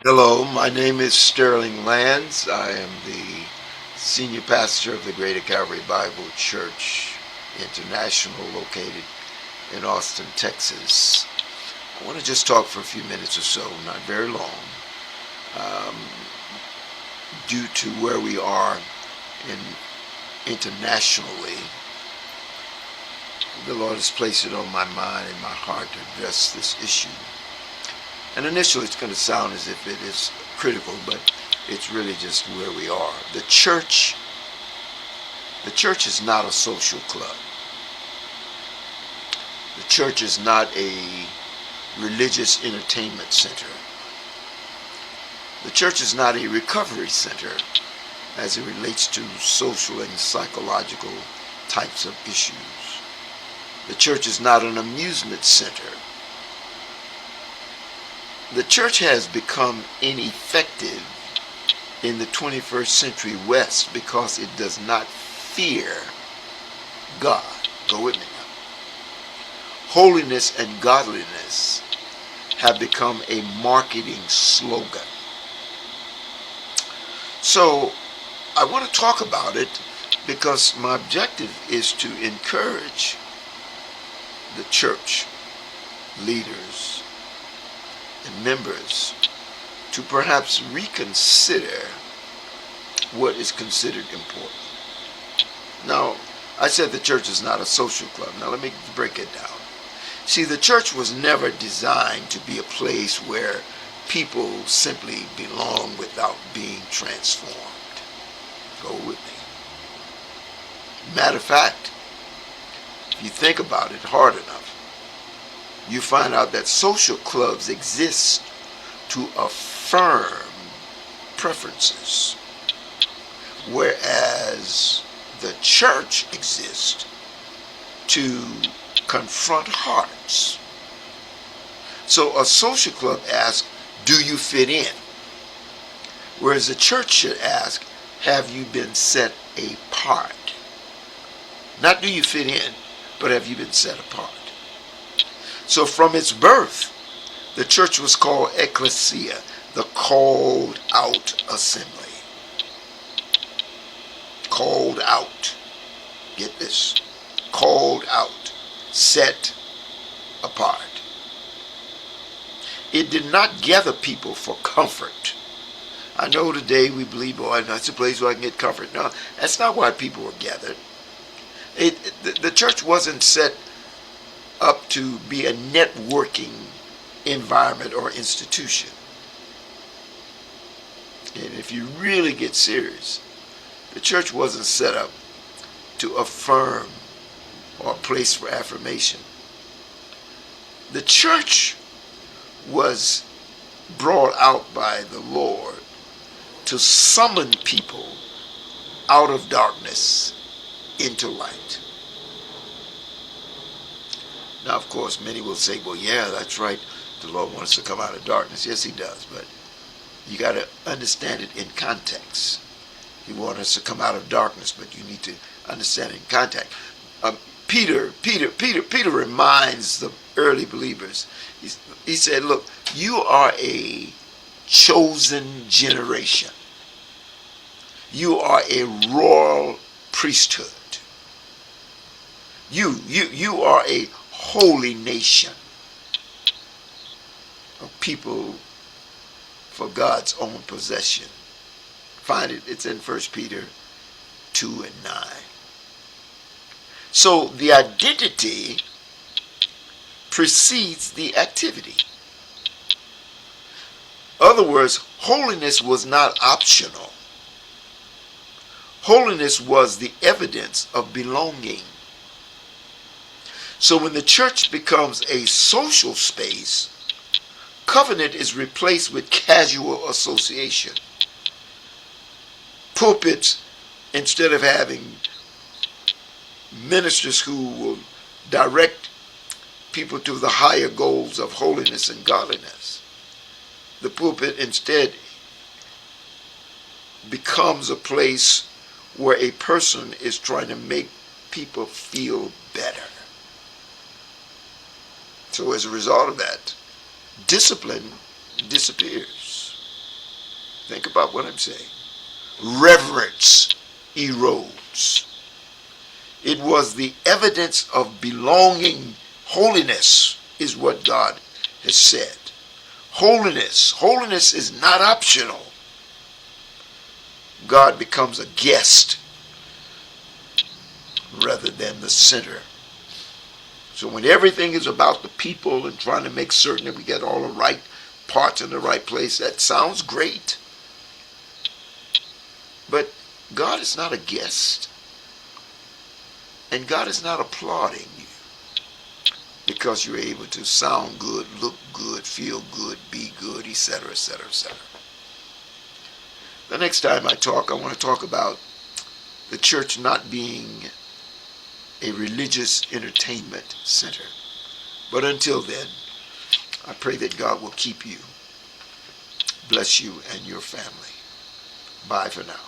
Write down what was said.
Hello, my name is Sterling Lands. I am the senior pastor of the Greater Calvary Bible Church International, located in Austin, Texas. I want to just talk for a few minutes or so, not very long, um, due to where we are internationally. The Lord has placed it on my mind and my heart to address this issue. And initially it's going to sound as if it is critical, but it's really just where we are. The church is not a social club. The church is not a religious entertainment center. The church is not a recovery center as it relates to social and psychological types of issues. The church is not an amusement center. The church has become ineffective in the 21st century West because it does not fear God. Go with me now. Holiness and godliness have become a marketing slogan. So I want to talk about it because my objective is to encourage the church leaders and members to perhaps reconsider what is considered important. Now, I said the church is not a social club. Now let me break it down. See, the church was never designed to be a place where people simply belong without being transformed. Go with me. Matter of fact, if you think about it hard enough, you find out that social clubs exist to affirm preferences, whereas the church exists to confront hearts. So a social club asks, do you fit in? Whereas the church should ask, have you been set apart? Not do you fit in, but have you been set apart? So from its birth, the church was called ecclesia, the called out assembly. Called out. Get this. Called out. Set apart. It did not gather people for comfort. I know today we believe, oh, that's a place where I can get comfort. No, that's not why people were gathered. The church wasn't set up to be a networking environment or institution. And if you really get serious, the church wasn't set up to affirm or a place for affirmation. The church was brought out by the Lord to summon people out of darkness into light. Now, of course, many will say, well, yeah, that's right. The Lord wants us to come out of darkness. Yes, he does. But you got to understand it in context. He wants us to come out of darkness, but you need to understand it in context. Peter reminds the early believers. He said, look, you are a chosen generation. You are a royal priesthood. You are a holy nation, of people for God's own possession. Find it, it's in 1 Peter 2 and 9. So the identity precedes the activity. In other words, holiness was not optional. Holiness was the evidence of belonging. So when the church becomes a social space, covenant is replaced with casual association. Pulpits, instead of having ministers who will direct people to the higher goals of holiness and godliness, the pulpit instead becomes a place where a person is trying to make people feel better. So as a result of that, discipline disappears. Think about what I'm saying. Reverence erodes. It was the evidence of belonging. Holiness is what God has said. Holiness is not optional. God becomes a guest rather than the center. So when everything is about the people and trying to make certain that we get all the right parts in the right place, that sounds great. But God is not a guest. And God is not applauding you because you're able to sound good, look good, feel good, be good, etc., etc., etc. The next time I talk, I want to talk about the church not being a religious entertainment center. But until then, I pray that God will keep you, bless you and your family. Bye for now.